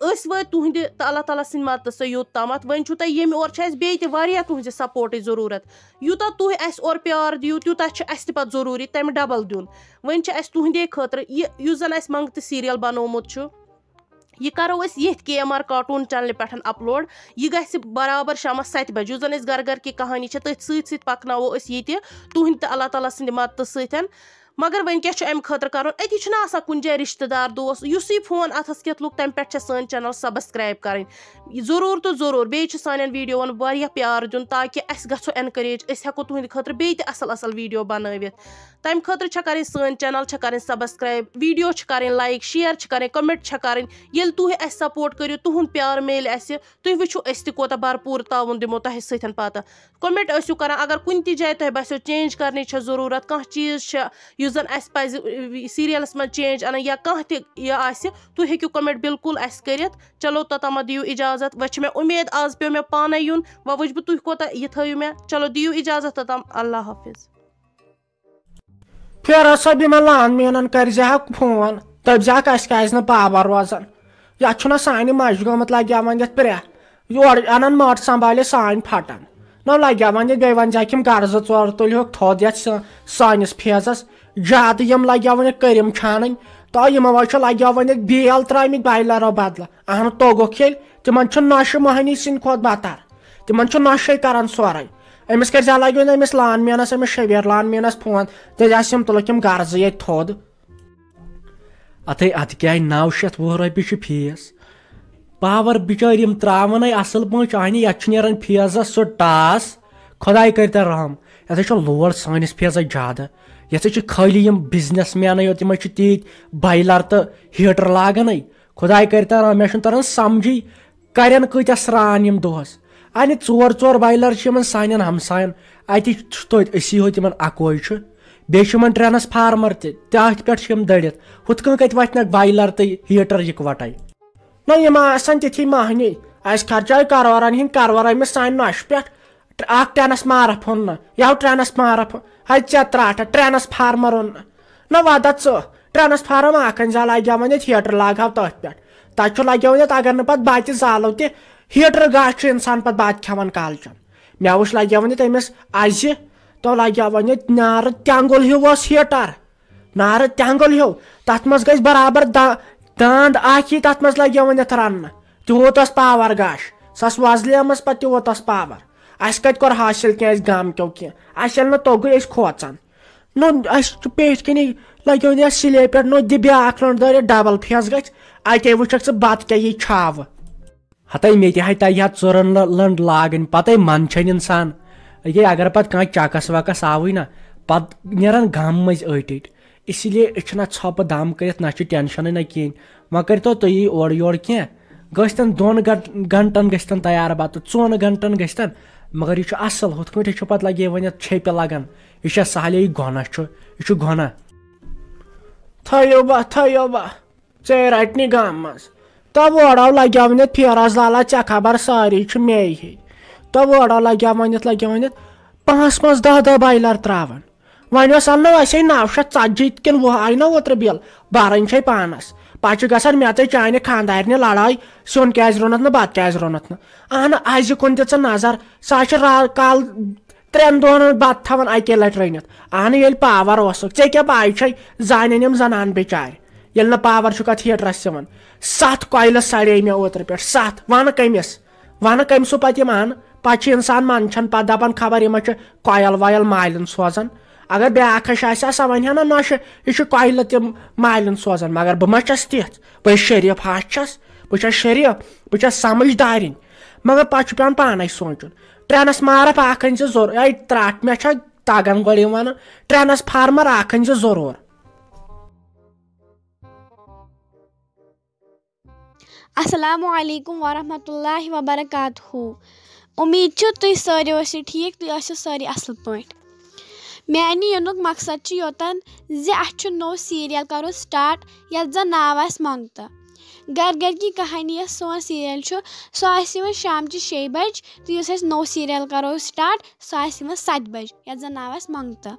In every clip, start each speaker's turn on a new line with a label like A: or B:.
A: أسۍ وٲتۍ تُہنٛدِ تہٕ اللہ تعالیٰ سٕنٛدِ مدتہٕ سۭتۍ یوٚت تامَتھ وۄنۍ چھُو تۄہہِ ییٚمہِ اورٕ چھِ اَسہِ بیٚیہِ تہِ واریاہ تُہنٛزِ سپوٹٕچ ضروٗرت یوٗتاہ تُہۍ اَسہِ اورٕ پیار دِیِو تیوٗتاہ چھُ اَسہِ تہِ پَتہٕ ضروٗری تَمہِ ڈبل دیُن وۄنۍ چھِ اَسہِ تُہنٛدے خٲطرٕ یُس زَن اَسہِ منٛگتہٕ سیٖریل بنومُت چھُ یہِ کَرو أسۍ ییٚتھۍ KMR کارٹوٗن چَنلہِ پٮ۪ٹھ اَپلوڈ یہِ گژھِ برابر شامَس 7 بَجہِ یُس زَن أسۍ گَر گَر کی کہانی چھِ تٔتھۍ سۭتۍ سۭتۍ پَکناوو أسۍ یہِ تہِ تُہنٛدِ تہٕ اللہ تعالیٰ سٕنٛدِ مدتہٕ سۭتۍ مگر وۄنۍ کیٛاہ چھُ اَمہِ خٲطرٕ کَرُن أتی چھُنہ آسان کُنہِ جایہِ رِشتہٕ دار دوس یُس یہِ فون اَتھَس کٮ۪تھ لوٚگ تَمہِ پٮ۪ٹھ چھےٚ سٲنۍ چَنَل سَبسکرایب کَرٕنۍ ضروٗر تہٕ ضروٗر بیٚیہِ چھُ سانٮ۪ن ویٖڈیووَن واریاہ پیار دیُن تاکہِ اَسہِ گژھو اٮ۪نکَریج أسۍ ہٮ۪کو تُہنٛدِ خٲطرٕ بیٚیہِ تہِ اَصٕل اَصٕل ویٖڈیو بَنٲوِتھ تَمہِ خٲطرٕ چھےٚ کَرٕنۍ سٲنۍ چَنَل چھےٚ کَرٕنۍ سَبسکرایب ویٖڈیو چھِ کَرٕنۍ لایک شِیَر چھِ کَرٕنۍ کَمٮ۪نٛٹ چھےٚ کَرٕنۍ ییٚلہِ تُہۍ اَسہِ سپوٹ کٔرِو تُہُنٛد پیار میلہِ اَسہِ تُہۍ وٕچھِو أسۍ تہِ کوتاہ بھرپوٗر تعاوُن دِمو تۄہہِ سۭتۍ پَتہٕ کَمٮ۪نٛٹ ٲسِو کَران اگر کُنہِ تہِ جایہِ تۄہہِ باسیو چینٛج کَرنٕچ چھےٚ ضروٗرت کانٛہہ چیٖز چھےٚ یُس زَن اَسہِ پَزِ سیٖریَلَس منٛز چینٛج اَنٕنۍ یا کانٛہہ تہِ یہِ آسہِ تُہۍ ہیٚکِو کَمٮ۪نٛٹ بِلکُل اَسہِ کٔرِتھ چلو توٚتامَتھ دِیِو اِجازت وۄنۍ چھِ مےٚ اُمید آز پیوٚو مےٚ پانَے یُن وۄنۍ وٕچھِ بہٕ تُہۍ کوتاہ یہِ تھٲیِو مےٚ چلو دِیِو اِجازت توٚتام اللہ حافِظ
B: پھیرا صٲب یِمن لان میٖنن کٔرۍزِہکھ فون دٔپۍزِہکھ اَسہِ کیٛازِ نہٕ پاور روزان یتھ چھُنہ سانہِ مَچہِ گوٚمُت لگیٛاوان یتھ پرٛٮ۪تھ یورٕ اَنان مٔٹ سنبھالہِ سانہِ پھٹان نہ لگیٛاوان یہِ بیٚیہِ ؤنۍزِہکھ یِم قرضہٕ ژور تُلۍہوکھ تھوٚد یتھ سٲنِس فیزس زیادٕ یِم لگیٛاوان یتھ کٔرِم چھانٕنۍ تو یِمو حظ چھُ لگیٛاوان یتھ بیل ترٛٲمٕتۍ بایلرو بدلہٕ اہنُہ توٚگُکھ ییٚلہِ تِمن چھُ نۄشہِ مۄہنی سٕنٛدِ کھۄتہٕ بتر تِمن چھُ نۄشے کران سورُے أمِس کٔرۍزِ لگیون أمِس لان میٖنس أمِس شبیٖر لان میٖنس فون دٔپۍزِہس یِم تُلُکھ یِم قرضہٕ ییٚتہِ تھوٚد اَتھ کیٛاہ 920 رۄپیہِ چھُ فیٖس پاور بِچٲرۍ یِم تراونے اصل پٲٹھۍ اہنہِ یتھ چھُ نیران فیزس سُہ ٹاس خۄداے کٔرۍتن رحم یتھ چھُ لوڈ سٲنِس فیزس زیادٕ یتھ چھِ خٲلی یِم بِزنس مینٕے یوت یِمے چھِ تیٖتۍ بایلر تہٕ ہیٖٹر لاگانے خۄداے کٔرۍتن رحم مےٚ چھُنہٕ تران سمجھٕے کرن کۭتیاہ سران یِم دۄہس انہِ ژور بایلر چھِ یِمن سانٮ۪ن ہمساین اتی چھُ توتہِ أسی ہوت یِمن اکوے چھُ بیٚیہِ چھُ یِمن ٹرانسفارمر تہِ تتھ پٮ۪ٹھ چھِ یِم دٔرِتھ ہُتھ کٔنۍ کتہِ وتھنکھ بایلر تہٕ ہیٖٹر یِکوٹے نہ یِم آسان تِتھی مہنی اَسہِ خرچاے کرورن ہِنٛدۍ کرور أمِس سانہِ نۄشہِ پٮ۪ٹھ اکھ ٹرانسمارف اوٚن نہٕ یَوٕ ٹرانسمارف ہے ژےٚ ترٛاٹھ ٹرانسفارمر اوٚن نہ ودا ژٕ ٹرانسفارم اکھ أنۍ زِ لگیٛاوان یتھ ہیٖٹر لاگہو تٔتھۍ پٮ۪ٹھ تتہِ چھُ لگیٛاوان یتھ اگر نہٕ پتہٕ بتہِ زالو تہِ ہیٖٹر گاش چھُ انسان پتہٕ بتہٕ کھٮ۪وان کالچن مےٚ وٕچھ لگیٛاوان یتھ أمِس ازِ تو لگیٛاوان یتھ نارٕ تینٛگُل ہیوٗ اوس ہیٖٹر نارٕ تینٛگُل ہیوٗ تتھ منٛز گژھِ برابر داند اکھ یی تتھ منٛز لگیٛاوان یتھ رننہٕ تیوٗت اوس پاور گاش سۄ ٲس وۄزلیمٕژ پتہٕ تیوٗت اوس پاور اَسہِ کتہِ کوٚر حٲصِل کینٛہہ اَسہِ گامکیو کینٛہہ اَسہِ ییٚلہِ نہٕ توٚگُے أسۍ کھوژان نو اَسہِ چھُ پیٚٹھۍ کِنی لگیٛاوان یتھ سِلے پٮ۪ٹھ نو دِ بیٛاکھ لٔنٛڈ دٲرِتھ ڈبل فیس گژھِ اتے وٕچھکھ ژٕ بتہٕ کیٛاہ یی چھاوٕ ہتے مےٚ تہِ ہے تگہِ ہا ژُرن لٔنٛڈ لاگٕنۍ پتے منٛدچھان انسان یہِ اگر پتہٕ کانٛہہ چکس وکس آوٕے نا پتہٕ نیران گامہٕ مٔنٛزۍ أٹۍ اسی لیے أسۍ چھِنہ ژھۄپہٕ دم کٔرِتھ نہ چھُ ٹینشنٕے نہ کِہینۍ وۄنۍ کٔرۍتو تُہی اورٕ یورٕ کینٛہہ گٔژھتن 2 گنٹن گژھتن تیار بتہٕ 4 گنٹن گژھتن مگر یہِ چھُ اصل ہُتھ کٲٹھۍ چھُ پتہٕ لگے وۄنۍ یتھ چھیٚپہِ لگان یہِ چھا سہلے یہِ گۄناہ چھُ یہِ چھُ گۄناہ تھٲیِو با ژےٚ رٹنہِ گامہٕ منٛز تو اورو لگیٛاوان یتھ فیراز لالا ژےٚ خبر سٲری چھِ مے ہی تو اورو لگیٛاوان یتھ 5-10 بایلر تراوان وۄنۍ اوس اننو اَسے 940 کِنہٕ 20 آیہِ نہ اوترٕ بِل برٕنۍ چھے پانس پتہٕ چھُ گژھان مےٚ تہٕ چانہِ خانٛدارنہِ لڑٲے سیُن کیٛازِ روٚنتھ نہٕ بتہٕ کیٛازِ روٚنتھ نہٕ اہنہٕ أزِ کُن دِ ژٕ نظر سۄ چھِ کال 3 دۄہن بتہٕ تھاوان اکے لٹہِ رٔنِتھ اہنہٕ ییٚلہِ پاور اوسُکھ ژےٚ کیٛاہ پاے چھے زانن یِم زنان بِچارِ ییٚلہِ نہٕ پاور چھُکھ اتھ ہیٖٹرس یِوان 7 کویلہٕ سڑے مےٚ اوترٕ پٮ۪ٹھ 7 وَنہٕ کٔمِس سُہ پتہٕ یِم انہٕ پتہٕ چھُ انسان منٛدچھان پتہٕ دپان خبر یِمن چھُ کویل وویل مالین سوزان اگر بیاکھ آسہِ ہا سۄ ونہِ ہا نہ نۄشہِ یہِ چھُ کویلہٕ تِم مالین سوزان مگر بہٕ ما چھس تِژھ بہٕ شریٖف چھس بہٕ چھس شریٖف بہٕ چھس سمجھدارِنۍ مگر پتہٕ چھُ پیٚوان پانے سونٛچُن ٹرانسمارف اکھ أنۍ زِ ضروٗر اے ترٛٹھ مےٚ چھا تگان گۄڈٕ یِم ونان ٹرانسفارمر اکھ أنۍ زِ ضروٗر
C: السلام علیکم ورحمۃ اللہ وبرکاتہ اُمید چھِ تُہۍ سٲری ٲسِو ٹھیٖک تُہۍ ٲسِو سٲری اصل پٲٹھۍ میانہِ یِنُک مقصد چھُ یوٚتن زِ اسہِ چھُ نوٚو سیٖریل کرُن سٹارٹ یتھ زن ناو آسہِ منٛگتہٕ گر گر کی کہانی یۄس سون سیٖریل چھُ سُہ آسہِ یِوان شامچہِ 6 بجہِ تہٕ یُس أسۍ نوٚو سیٖریل کرو سٹارٹ سُہ آسہِ یِوان 7 بجہِ یتھ زن ناو آسہِ منٛگتہٕ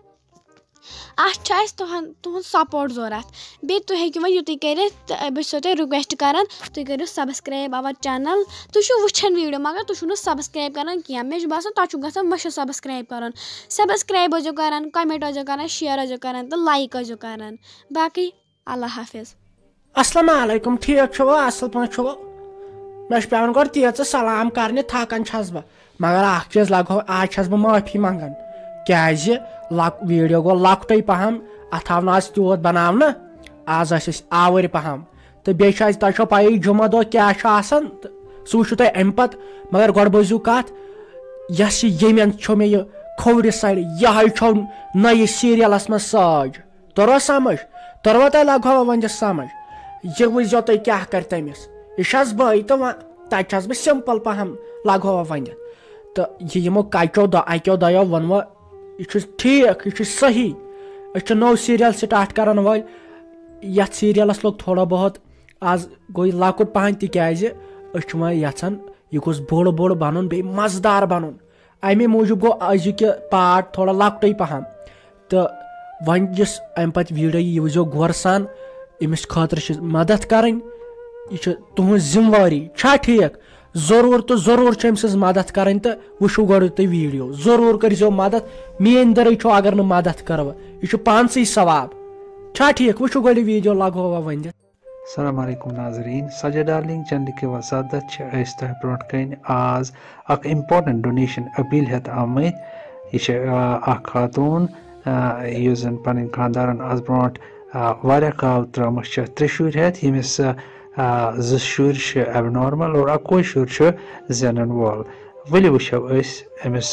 C: اَتھ چھُ اَسہِ تُہُنٛد سپورٹ ضوٚرَتھ بیٚیہِ تُہۍ ہیٚکِو وۄنۍ یُتُے کٔرِتھ بہٕ چھسو تۄہہِ رِکوٮ۪سٹ کَران تُہۍ کٔرِو سبسکرایب اَوَر چَنَل تُہۍ چھِو وٕچھان ویٖڈیو مگر تُہۍ چھِو نہٕ سبسکرایب کَران کینٛہہ مےٚ چھُ باسان تۄہہِ چھُ گژھان مٔشِد سبسکرایب کَرُن سبسکرایب ٲسۍزیو کَران کَمٮ۪نٛٹ ٲسۍزیو کَران شِیَر ٲسۍزیو کَران تہٕ لایک ٲسۍزیو کَران باقٕے اللہ حافِظ
B: السلام علیکم ٹھیٖک چھُوٕ اَصٕل پٲٹھۍ چھُوٕ مےٚ چھُ پٮ۪وان گۄڈٕ تیٖژٕ سلام کَرنہِ تھکان چھَس بہٕ مگر اکھ چیٖز لگو آز چھَس بہٕ معٲفی منٛگان کیٛازِ ویٖڈیو گوٚو لۄکٹُے پہم اَتھ آو نہٕ آز تیوٗت بناونہٕ آز ٲسۍ أسۍ آوٕرۍ پہم تہٕ بیٚیہِ چھُ اَسہِ تۄہہِ چھو پَیی جُمعہ دۄہ کیٛاہ چھُ آسان تہٕ سُہ وٕچھِو تُہۍ اَمہِ پتہٕ مگر گۄڈٕ بوٗزِو کتھ یۄس یہِ ییٚمٮ۪ن چھو مےٚ یہِ کھوورِ سایڈٕ یِہے چھو نٔیِس سیٖریلس منٛز ساج توٚروا سمجھ توٚروا تۄہہِ لگو وۄنۍ سمجھ یہِ وٕچھزیو تُہۍ کیٛاہ کرِ تٔمِس یہِ چھس بٲے تہٕ وۄنۍ تتہِ چھس بہٕ سمپل پہم لگو ونِتھ تہٕ یہِ یِمو اکیو دۄیو ووٚنوٕ یہِ چھُ ٹھیٖک یہِ چھُ صحیح أسۍ چھِ نوٚو سیٖریل سٹاٹ کران وٲلۍ یتھ سیٖریلس لوٚگ تھوڑا بہت آز گوٚو یہِ لۄکُٹ پہم تِکیٛازِ أسۍ چھِ وۄنۍ یژھان یہِ گوٚژھ بوٚڑ بنُن بیٚیہِ مزٕدار بنُن امے موٗجوٗب گوٚو أزیُک یہِ پارٹ تھوڑا لۄکٹُے پہم تہٕ وۄنۍ یُس امہِ پتہٕ ویٖڈیو یہِ وٕچھزیو غورٕ سان أمِس خٲطرٕ چھِ مدد کرٕنۍ یہِ چھِ تُہنٛز ذمہٕ وٲری چھا ٹھیٖک ضروٗر تہٕ ضروٗر چھِ أمۍ سٕنٛز مدد کرٕنۍ تہٕ وٕچھِو گۄڈٕ تُہۍ ویٖڈیو ضروٗر کٔرزیو مدد میٲنۍ دٔرٕے چھو اگر نہٕ مدد کرو یہِ چھُ پانسٕے ثواب چھا ٹھیٖک وٕچھِو گۄڈٕ ویٖڈیو لگووا ؤنِتھ
D: السلام علیکم ناظریٖن سجا ڈارلنگ چینلہِ کہِ وسادت چھِ أسۍ تۄہہِ برونٛٹھ کَنۍ آز اکھ اِمپاٹنٹ ڈونیشن أپیٖل ہٮ۪تھ آمٕتۍ یہِ چھِ اکھ خاتوٗن یُس زن پنٕنۍ خانٛدارن آز برونٛٹھ واریاہ کال ترٲومٕژ چھِ 3 شُرۍ ہٮ۪تھ ییٚمِس 2 شُرۍ چھِ ایب نارمل اور اکوے شُر چھُ زینن وول ؤلِو وٕچھو أسۍ أمِس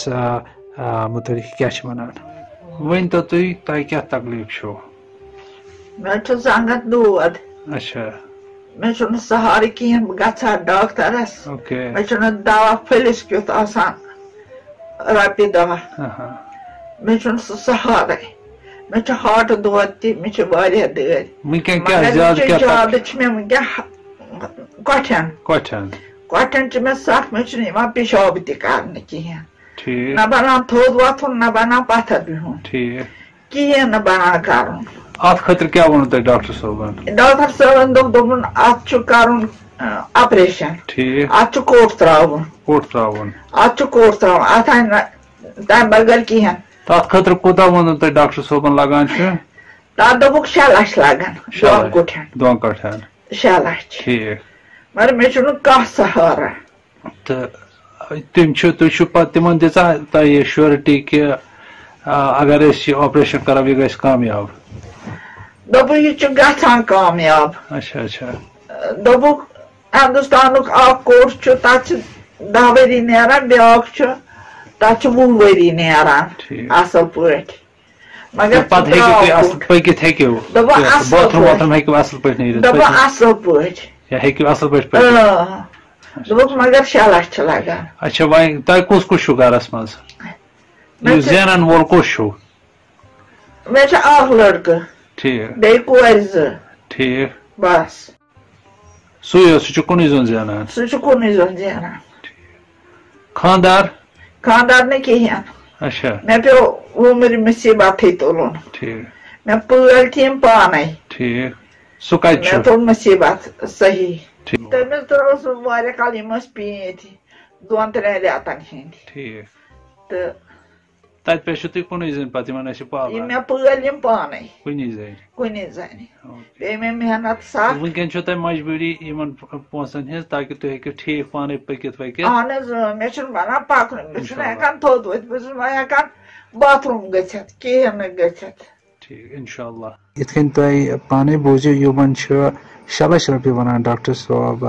D: مُتعلق کیٛاہ چھِ ونان ؤنۍتو تۄہہِ کیٛاہ تکلیٖف چھُو
E: مےٚ چھُ زنٛگن دود
D: اچھا
E: مےٚ چھُنہٕ سہارٕ کِہیٖنۍ بہٕ گژھٕ ہا ڈاکٹرس مےٚ چھُنہٕ دوا پھٔلِس کیُتھ آسان رۄپیہِ دہ مےٚ چھُنہٕ سُہ سہارے مےٚ چھُ ہاٹہٕ دود تہِ مےٚ چھِ واریاہ دٲدۍ زیادٕ چھِ مےٚ وٕنکٮ۪ن کۄٹھٮ۪ن چھِ مےٚ سخ مےٚ چھُنہٕ یِوان پِشاب تہِ کرنہٕ کِہیٖنۍ نہ بنان تھوٚد وۄتھُن نہ بنان پتھر بِہُن کِہیٖنۍ نہٕ بنان کرُن
D: اتھ خٲطرٕ کیٛاہ ووٚنوٕ تۄہہِ ڈاکٹر صٲبن
E: دوٚپُن اتھ چھُ کرُن آپریشن اتھ چھُ کوٹ تراوُن اتھ چھُ کوٹ تراوُن اتھ آیہِ نہٕ تمہِ بغٲر کِہیٖنۍ
D: تتھ خٲطرٕ کوٗتاہ ووٚنوٕ تۄہہِ ڈاکٹر صٲبن لگان چھُ
E: تتھ دوٚپُکھ 6 لچھ لگان
D: 2 کۄٹھٮ۪ن
E: 6 لچھ مگر مےٚ چھُنہٕ کانٛہہ سہارا
D: تہٕ تُہۍ چھِو پتہٕ تِمن دِژا تۄہہِ شورٹی کہِ اگر أسۍ یہِ آپریشن کرو یہِ گژھِ کامیاب
E: دوٚپُکھ یہِ چھُ گژھان کامیاب دوٚپُکھ ہندوستانُک اکھ کوٹ چھُ تتھ چھِ 10 ؤری نیران بیٛاکھ چھُ تتھ چھِ 20 ؤری نیران اصل پٲٹھۍ مگر دوٚپُکھ مگر 6 لچھ چھِ لگان
D: اچھا وۄنۍ تۄہہِ کُس کُس چھُو گرس منٛز زینن وول کُس چھُو
E: مےٚ چھُ اکھ لڑکہٕ بیٚیہِ کورِ 2 بس
D: سُے سُہ چھُ کُنُے زوٚن زینان خانٛدار
E: نہٕ کِہیٖنۍ مےٚ پیوٚو وُمرِ مُصیٖبتھٕے تُلُن مےٚ پٲلۍ تہِ یِم پانے مےٚ تُل مُصیٖبت صحیح تٔمِس ترٲوٕس بہٕ واریاہ کال یِم ٲسۍ پیٖنتۍ 2-3 رٮ۪تن ہٕنٛدۍ تہٕ
D: تتہِ پٮ۪ٹھ چھِو تُہۍ کُنُے زٔنۍ پتہٕ یِمن ٲسِو
E: یِم مےٚ پٲلۍ یِم پانے
D: کُنی
E: زنہِ بیٚیہِ مےٚ محنت سخ
D: وٕنکٮ۪ن چھو تۄہہِ مجبوٗری یِمن پونٛسن ہٕنٛز تاکہِ تُہۍ ہیٚکِو ٹھیٖک پانے پٔکِتھ
E: اہن حظ مےٚ چھُنہٕ بنان پکنُے بہٕ چھُنہٕ ہٮ۪کان تھوٚد ؤتھِتھ بہٕ چھُس وۄنۍ ہٮ۪کان باتھروٗم گٔژھِتھ کِہیٖنۍ نہٕ گٔژھِتھ
D: انشاءاللہ یِتھ کٔنۍ تۄہہِ پانے بوٗزِو یِمن چھُ 6 لچھ رۄپیہِ ونان ڈاکٹر صٲب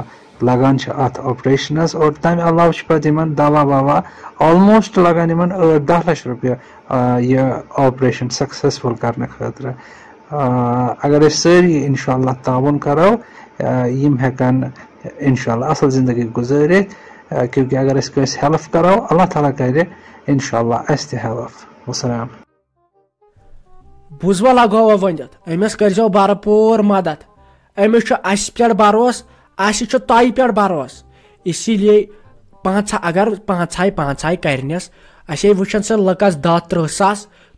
D: لگان چھِ اتھ آپریشنس اور تمہِ علاوٕ چھُ پتہٕ یِمن دوا ووا آلموسٹ لگان یِمن 8-10 لچھ رۄپیہِ یہِ آپریشن سکسیسفُل کرنہٕ خٲطرٕ اگر أسۍ سٲری انشاءاللہ تعاوُن کرو یِم ہٮ۪کن انشاءاللہ اصل زندگی گُزٲرِتھ کیونکہِ اگر أسۍ کٲنٛسہِ ہیلٕپ کرو اللہ تعالیٰ کرِ انشاءاللہ اسہِ تہِ ہیلٕپ وسلام
B: بوٗزوا لگووا ؤنِتھ أمِس کٔرزیو بھرپوٗر مدد أمِس چھُ اسہِ پٮ۪ٹھ بروسہٕ اسہِ چھُ تۄہہِ پٮ۪ٹھ بروسہٕ اسی لیے اگر پانٛژھاے کرنس اسے وٕچھان سۄ لٔکس 10-30 ساس